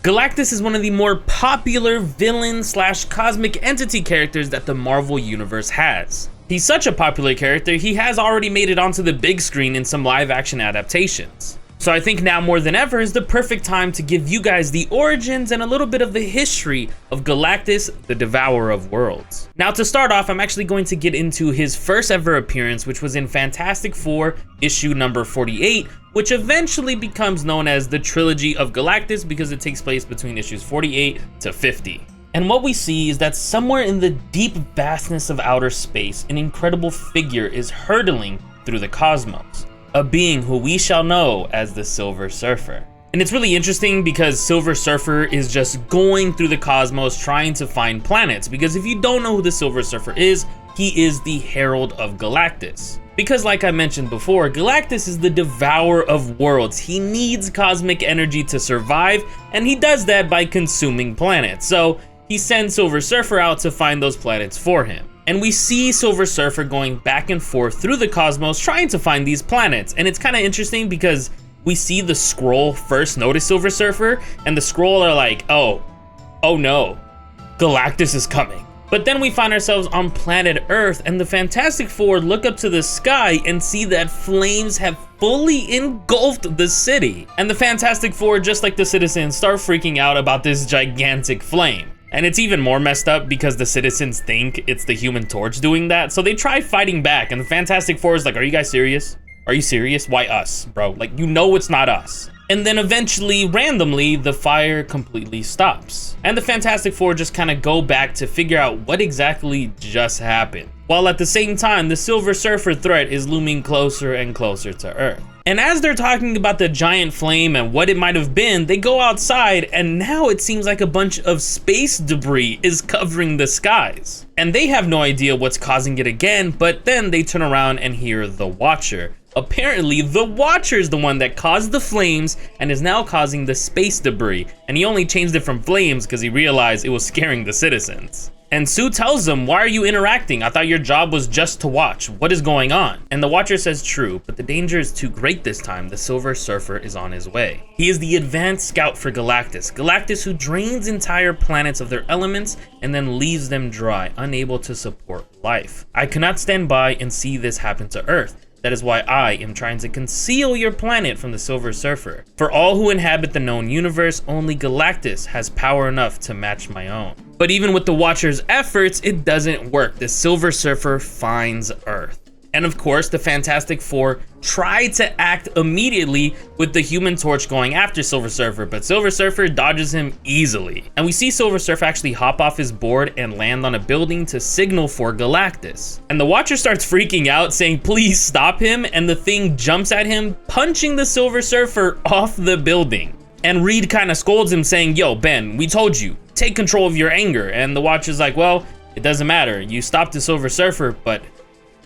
Galactus is one of the more popular villain slash cosmic entity characters that the Marvel Universe has. He's such a popular character, he has already made it onto the big screen in some live action adaptations. So I think now more than ever is the perfect time to give you guys the origins and a little bit of the history of Galactus, the Devourer of Worlds. Now to start off, I'm actually going to get into his first ever appearance, which was in Fantastic Four issue number 48, which eventually becomes known as the Trilogy of Galactus because it takes place between issues 48 to 50. And what we see is that somewhere in the deep vastness of outer space, an incredible figure is hurtling through the cosmos. A being who we shall know as the Silver Surfer. And it's really interesting because Silver Surfer is just going through the cosmos trying to find planets, because if you don't know who the Silver Surfer is, he is the Herald of Galactus. Because like I mentioned before, Galactus is the devourer of worlds. He needs cosmic energy to survive, and he does that by consuming planets. So he sends Silver Surfer out to find those planets for him. And we see Silver Surfer going back and forth through the cosmos trying to find these planets. And it's kind of interesting because we see the Skrull first notice Silver Surfer, and the Skrull are like, oh no, Galactus is coming. But then we find ourselves on planet Earth, and the Fantastic Four look up to the sky and see that flames have fully engulfed the city. And the Fantastic Four, just like the citizens, start freaking out about this gigantic flame. And it's even more messed up because the citizens think it's the Human Torch doing that. So they try fighting back, and the Fantastic Four is like, are you guys serious? Are you serious? Why us, bro? Like, you know it's not us. And then eventually, randomly, the fire completely stops. And the Fantastic Four just kind of go back to figure out what exactly just happened. While at the same time, the Silver Surfer threat is looming closer and closer to Earth. And as they're talking about the giant flame and what it might have been, they go outside, and now it seems like a bunch of space debris is covering the skies. And they have no idea what's causing it again, but then they turn around and hear the Watcher. Apparently, the Watcher is the one that caused the flames and is now causing the space debris. And he only changed it from flames because he realized it was scaring the citizens. And Sue tells him, why are you interacting? I thought your job was just to watch. What is going on? And the Watcher says, true, but the danger is too great this time. The Silver Surfer is on his way. He is the advanced scout for Galactus. Galactus who drains entire planets of their elements and then leaves them dry, unable to support life. I cannot stand by and see this happen to Earth. That is why I am trying to conceal your planet from the Silver Surfer. For all who inhabit the known universe, only Galactus has power enough to match my own. But even with the Watcher's efforts, it doesn't work. The Silver Surfer finds Earth. And of course, the Fantastic Four try to act immediately with the Human Torch going after Silver Surfer, but Silver Surfer dodges him easily. And we see Silver Surfer actually hop off his board and land on a building to signal for Galactus. And the Watcher starts freaking out, saying, please stop him, and the thing jumps at him, punching the Silver Surfer off the building. And Reed kind of scolds him, saying, yo, Ben, we told you, take control of your anger. And the Watcher's like, well, it doesn't matter. You stopped the Silver Surfer, but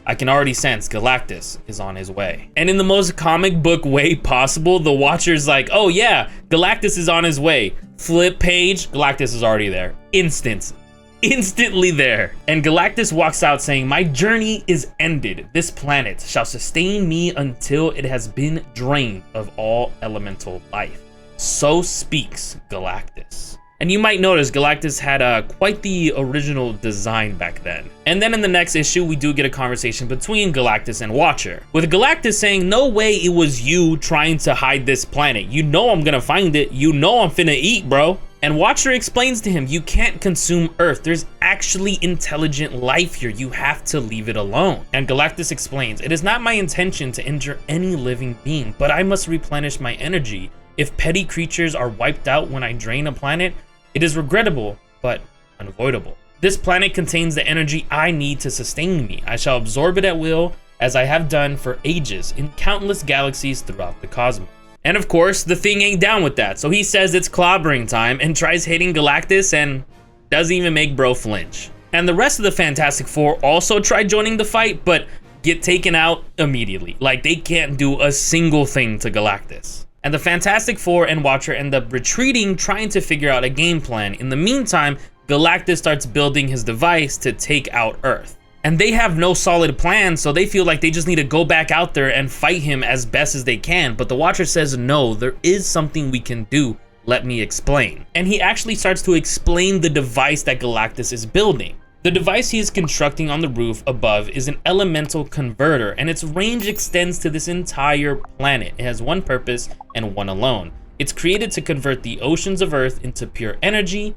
I can already sense Galactus is on his way. And in the most comic book way possible, the Watcher's like, oh yeah, Galactus is on his way. Flip page, Galactus is already there. Instantly there. And Galactus walks out saying, my journey is ended. This planet shall sustain me until it has been drained of all elemental life. So speaks Galactus. And you might notice Galactus had quite the original design back then. And then in the next issue, we do get a conversation between Galactus and Watcher, with Galactus saying, no way it was you trying to hide this planet. You know I'm gonna find it. You know I'm finna eat, bro. And Watcher explains to him, you can't consume Earth. There's actually intelligent life here. You have to leave it alone. And Galactus explains, it is not my intention to injure any living being, but I must replenish my energy. If petty creatures are wiped out when I drain a planet, it is regrettable, but unavoidable. This planet contains the energy I need to sustain me. I shall absorb it at will, as I have done for ages in countless galaxies throughout the cosmos. And of course, the thing ain't down with that, so he says it's clobbering time and tries hitting Galactus and doesn't even make bro flinch. And the rest of the Fantastic Four also try joining the fight, but get taken out immediately. Like, they can't do a single thing to Galactus. And the Fantastic Four and Watcher end up retreating, trying to figure out a game plan. In the meantime, Galactus starts building his device to take out Earth. And they have no solid plan, so they feel like they just need to go back out there and fight him as best as they can. But the Watcher says, no, there is something we can do. Let me explain. And he actually starts to explain the device that Galactus is building. The device he is constructing on the roof above is an elemental converter, and its range extends to this entire planet. It has one purpose and one alone. It's created to convert the oceans of Earth into pure energy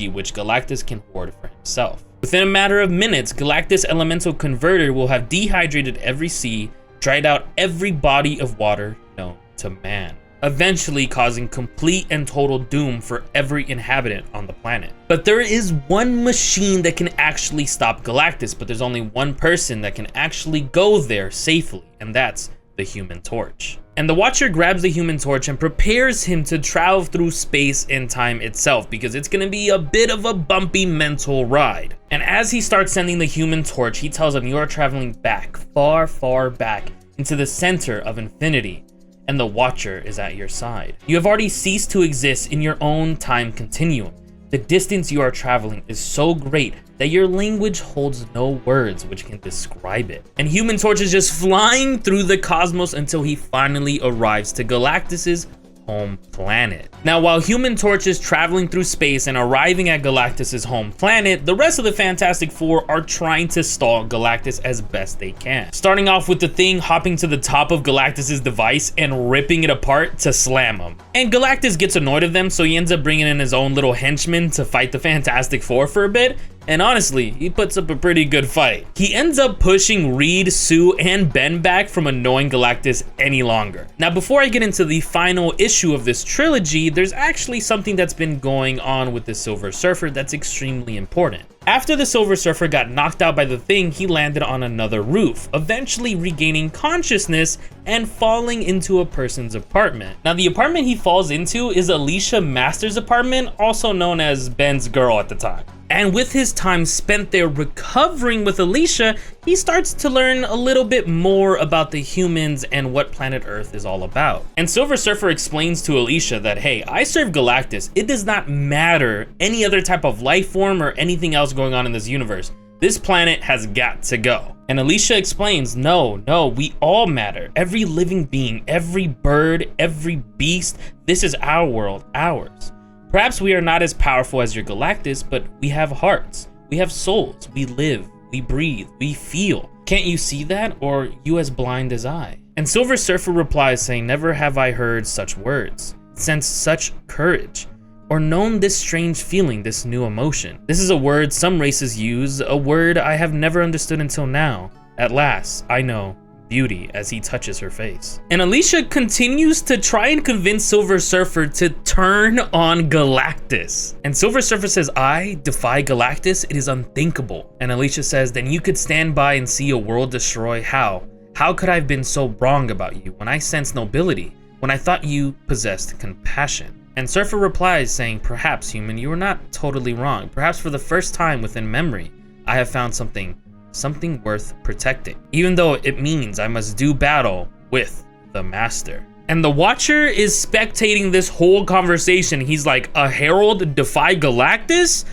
which Galactus can hoard for himself. Within a matter of minutes, Galactus' elemental converter will have dehydrated every sea, dried out every body of water known to man, eventually causing complete and total doom for every inhabitant on the planet. But there is one machine that can actually stop Galactus, but there's only one person that can actually go there safely, and that's the Human Torch. And the Watcher grabs the Human Torch and prepares him to travel through space and time itself, because it's gonna be a bit of a bumpy mental ride. And as he starts sending the Human Torch, he tells him, you are traveling back, far, far back into the center of infinity, and the Watcher is at your side. You have already ceased to exist in your own time continuum. The distance you are traveling is so great that your language holds no words which can describe it. And Human Torch is just flying through the cosmos until he finally arrives to Galactus's home planet. Now, while Human Torch is traveling through space and arriving at Galactus's home planet, the rest of the Fantastic Four are trying to stall Galactus as best they can. Starting off with the Thing hopping to the top of Galactus's device and ripping it apart to slam him. And Galactus gets annoyed of them, so he ends up bringing in his own little henchman to fight the Fantastic Four for a bit. And honestly, he puts up a pretty good fight. He ends up pushing Reed, Sue, and Ben back from annoying Galactus any longer. Now, before I get into the final issue of this trilogy, there's actually something that's been going on with the Silver Surfer that's extremely important. After the Silver Surfer got knocked out by the Thing, he landed on another roof, eventually regaining consciousness and falling into a person's apartment. Now, the apartment he falls into is Alicia Masters' apartment, also known as Ben's girl at the time. And with his time spent there recovering with Alicia, he starts to learn a little bit more about the humans and what planet Earth is all about. And Silver Surfer explains to Alicia that, hey, I serve Galactus. It does not matter any other type of life form or anything else going on in this universe. This planet has got to go. And Alicia explains, no, we all matter. Every living being, every bird, every beast, this is our world, ours. Perhaps we are not as powerful as your Galactus, but we have hearts, we have souls, we live, we breathe, we feel. Can't you see that, or you as blind as I? And Silver Surfer replies saying, never have I heard such words, sensed such courage, or known this strange feeling, this new emotion. This is a word some races use, a word I have never understood until now. At last, I know beauty as he touches her face. And Alicia continues to try and convince Silver Surfer to turn on Galactus. And Silver Surfer says, I defy Galactus, it is unthinkable. And Alicia says, then you could stand by and see a world destroy. How? How could I have been so wrong about you when I sensed nobility, when I thought you possessed compassion? And Surfer replies saying, perhaps, human, you were not totally wrong. Perhaps for the first time within memory, I have found something worth protecting, even though it means I must do battle with the Master. And the Watcher is spectating this whole conversation. He's like, a herald defy Galactus?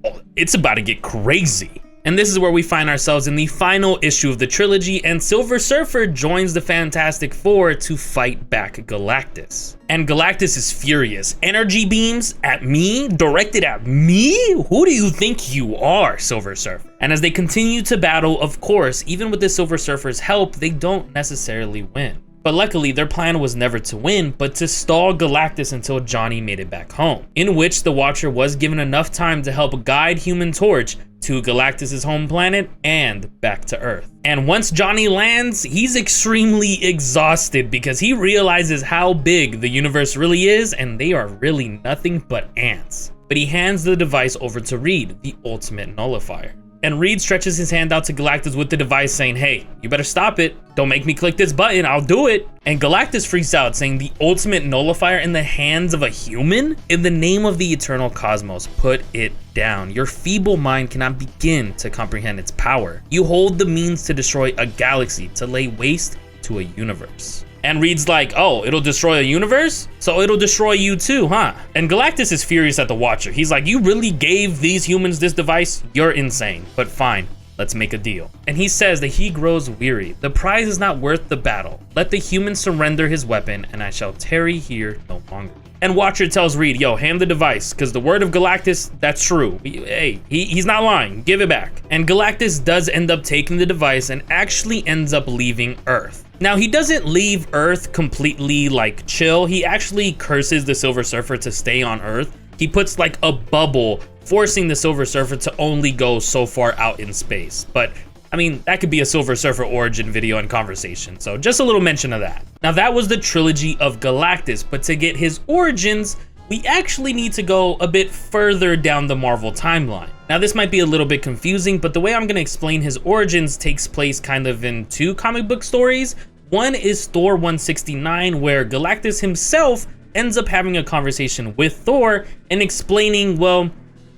Oh, it's about to get crazy. And this is where we find ourselves in the final issue of the trilogy, and Silver Surfer joins the Fantastic Four to fight back Galactus. And Galactus is furious. Energy beams at me? Directed at me? Who do you think you are, Silver Surfer? And as they continue to battle, of course, even with the Silver Surfer's help, they don't necessarily win. But luckily, their plan was never to win, but to stall Galactus until Johnny made it back home, in which the Watcher was given enough time to help guide Human Torch to Galactus's home planet and back to Earth. And once Johnny lands, he's extremely exhausted because he realizes how big the universe really is, and they are really nothing but ants. But he hands the device over to Reed, the ultimate nullifier. And Reed stretches his hand out to Galactus with the device saying, hey, you better stop it. Don't make me click this button, I'll do it. And Galactus freaks out saying, the ultimate nullifier in the hands of a human? In the name of the eternal cosmos, put it down. Your feeble mind cannot begin to comprehend its power. You hold the means to destroy a galaxy, to lay waste to a universe. And Reed's like, oh, it'll destroy a universe? So it'll destroy you too, huh? And Galactus is furious at the Watcher. He's like, you really gave these humans this device? You're insane, but fine, let's make a deal. And he says that he grows weary. The prize is not worth the battle. Let the human surrender his weapon, and I shall tarry here no longer. And Watcher tells Reed, yo, hand the device, because the word of Galactus, that's true. Hey, he's not lying, give it back. And Galactus does end up taking the device and actually ends up leaving Earth. Now, he doesn't leave Earth completely like chill. He actually curses the Silver Surfer to stay on Earth. He puts like a bubble, forcing the Silver Surfer to only go so far out in space. But I mean, that could be a Silver Surfer origin video and conversation, so just a little mention of that. Now, that was the trilogy of Galactus, but to get his origins, we actually need to go a bit further down the Marvel timeline. Now, this might be a little bit confusing, but the way I'm gonna explain his origins takes place kind of in two comic book stories. One is Thor 169, where Galactus himself ends up having a conversation with Thor and explaining, well,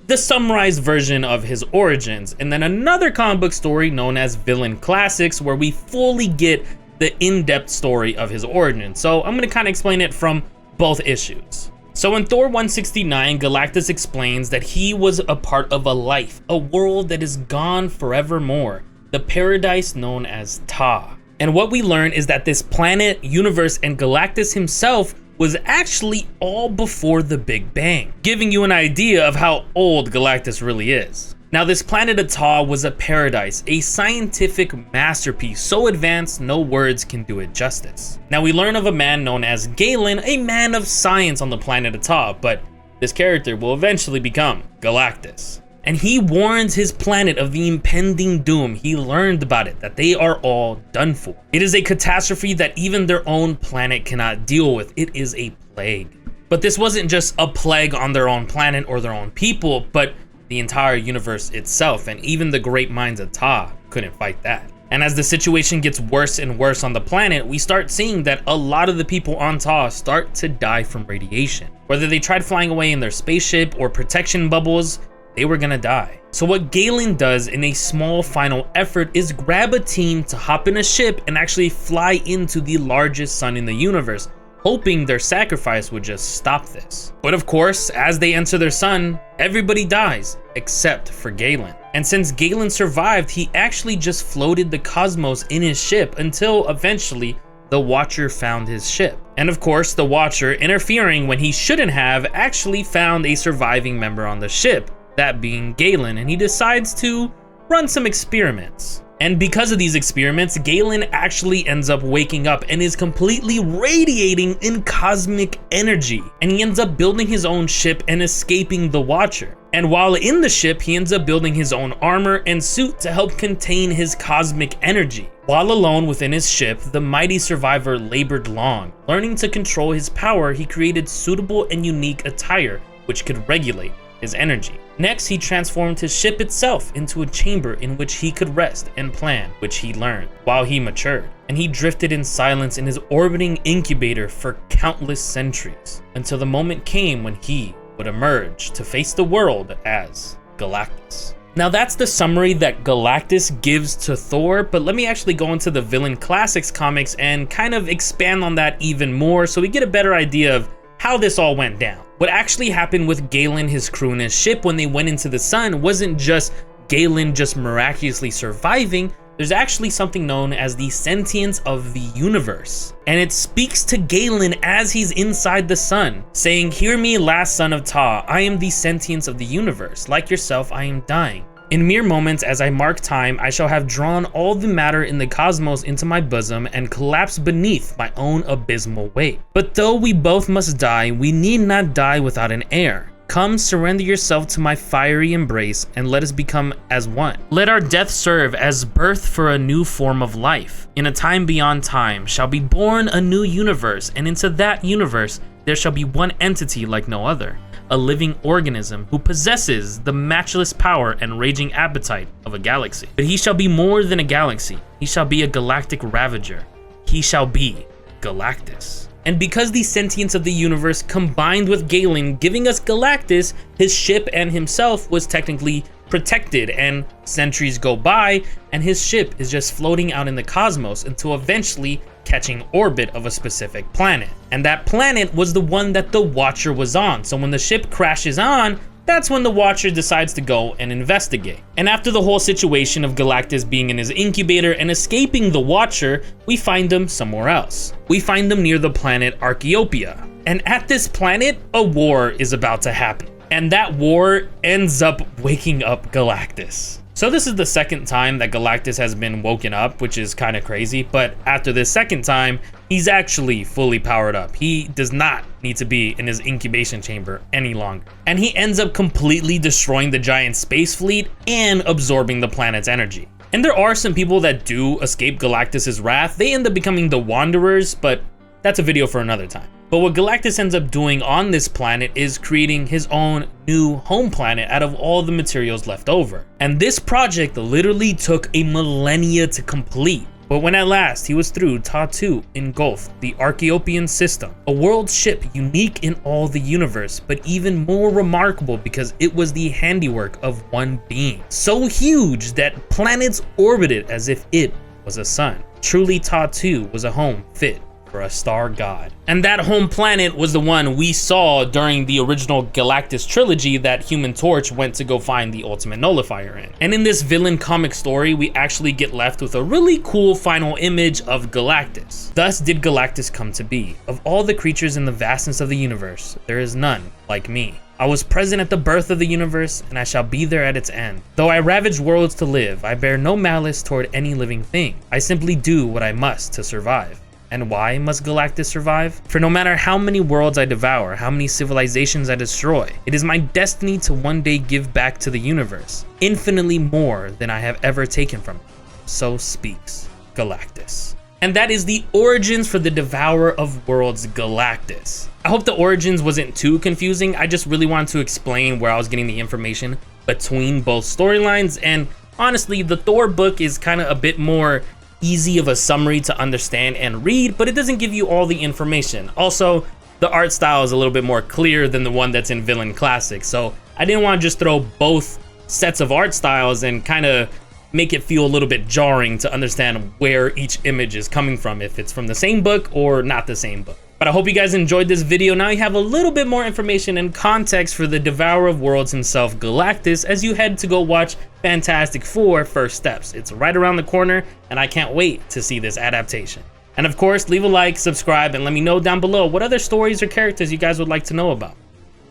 the summarized version of his origins. And then another comic book story known as Villain Classics, where we fully get the in-depth story of his origin. So I'm gonna kind of explain it from both issues. So in Thor 169, Galactus explains that he was a part of a life, a world that is gone forevermore, the paradise known as Ta. And what we learn is that this planet, universe, and Galactus himself was actually all before the Big Bang, giving you an idea of how old Galactus really is. Now, this planet of Ta was a paradise, a scientific masterpiece so advanced no words can do it justice. Now, we learn of a man known as Galen, a man of science on the planet of Ta, but this character will eventually become Galactus. And he warns his planet of the impending doom. He learned about it, that they are all done for. It is a catastrophe that even their own planet cannot deal with. It is a plague. But this wasn't just a plague on their own planet or their own people, but the entire universe itself, and even the great minds of Ta couldn't fight that. And as the situation gets worse and worse on the planet, we start seeing that a lot of the people on Ta start to die from radiation. Whether they tried flying away in their spaceship or protection bubbles, they were gonna die. So what Galen does in a small final effort is grab a team to hop in a ship and actually fly into the largest sun in the universe, hoping their sacrifice would just stop this. But of course, as they enter their sun, everybody dies except for Galen. And since Galen survived, he actually just floated the cosmos in his ship until eventually the Watcher found his ship. And of course, the Watcher, interfering when he shouldn't have, actually found a surviving member on the ship, that being Galen, and he decides to run some experiments. And because of these experiments, Galen actually ends up waking up and is completely radiating in cosmic energy. And he ends up building his own ship and escaping the Watcher. And while in the ship, he ends up building his own armor and suit to help contain his cosmic energy. While alone within his ship, the mighty survivor labored long. Learning to control his power, he created suitable and unique attire which could regulate his energy. Next, he transformed his ship itself into a chamber in which he could rest and plan, which he learned while he matured. And he drifted in silence in his orbiting incubator for countless centuries, until the moment came when he would emerge to face the world as Galactus. Now that's the summary that Galactus gives to Thor, but let me actually go into the Villain Classics comics and kind of expand on that even more so we get a better idea of how this all went down. What actually happened with Galen, his crew, and his ship when they went into the sun wasn't just Galen just miraculously surviving. There's actually something known as the sentience of the universe. And it speaks to Galen as he's inside the sun, saying, "Hear me, last son of Ta, I am the sentience of the universe. Like yourself, I am dying. In mere moments, as I mark time, I shall have drawn all the matter in the cosmos into my bosom and collapsed beneath my own abysmal weight. But though we both must die, we need not die without an heir. Come, surrender yourself to my fiery embrace, and let us become as one. Let our death serve as birth for a new form of life. In a time beyond time shall be born a new universe, and into that universe there shall be one entity like no other. A living organism who possesses the matchless power and raging appetite of a galaxy. But he shall be more than a galaxy. He shall be a galactic ravager. He shall be Galactus." And because the sentience of the universe combined with Galen giving us Galactus, his ship and himself was technically protected, and centuries go by and his ship is just floating out in the cosmos until eventually catching orbit of a specific planet. And that planet was the one that the Watcher was on. So when the ship crashes on, that's when the Watcher decides to go and investigate. And after the whole situation of Galactus being in his incubator and escaping the Watcher, we find him somewhere else. We find him near the planet Archaeopia. And at this planet, a war is about to happen. And that war ends up waking up Galactus. So this is the second time that Galactus has been woken up, which is kind of crazy. But after this second time, he's actually fully powered up. He does not need to be in his incubation chamber any longer. And he ends up completely destroying the giant space fleet and absorbing the planet's energy. And there are some people that do escape Galactus's wrath. They end up becoming the Wanderers, but that's a video for another time. But what Galactus ends up doing on this planet is creating his own new home planet out of all the materials left over. And this project literally took a millennia to complete. But when at last he was through, Tatu engulfed the Archeopian system, a world ship unique in all the universe, but even more remarkable because it was the handiwork of one being. So huge that planets orbited as if it was a sun. Truly, Tatu was a home fit for a star god. And that home planet was the one we saw during the original Galactus trilogy that Human Torch went to go find the ultimate nullifier in. And in this villain comic story, we actually get left with a really cool final image of Galactus. Thus did Galactus come to be. Of all the creatures in the vastness of the universe, there is none like me. I was present at the birth of the universe, and I shall be there at its end. Though I ravage worlds to live, I bear no malice toward any living thing. I simply do what I must to survive. And why must Galactus survive? For no matter how many worlds I devour, how many civilizations I destroy, it is my destiny to one day give back to the universe, infinitely more than I have ever taken from it. So speaks Galactus. And that is the origins for the Devourer of Worlds Galactus. I hope the origins wasn't too confusing. I just really wanted to explain where I was getting the information between both storylines, and honestly, the Thor book is kind of a bit more easy of a summary to understand and read, but it doesn't give you all the information. Also, the art style is a little bit more clear than the one that's in Villain Classic, so I didn't want to just throw both sets of art styles and kind of make it feel a little bit jarring to understand where each image is coming from, if it's from the same book or not the same book. But I hope you guys enjoyed this video. Now you have a little bit more information and context for the Devourer of Worlds himself, Galactus, as you head to go watch Fantastic Four: First Steps. It's right around the corner, and I can't wait to see this adaptation. And of course, leave a like, subscribe, and let me know down below what other stories or characters you guys would like to know about.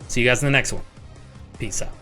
See you guys in the next one. Peace out.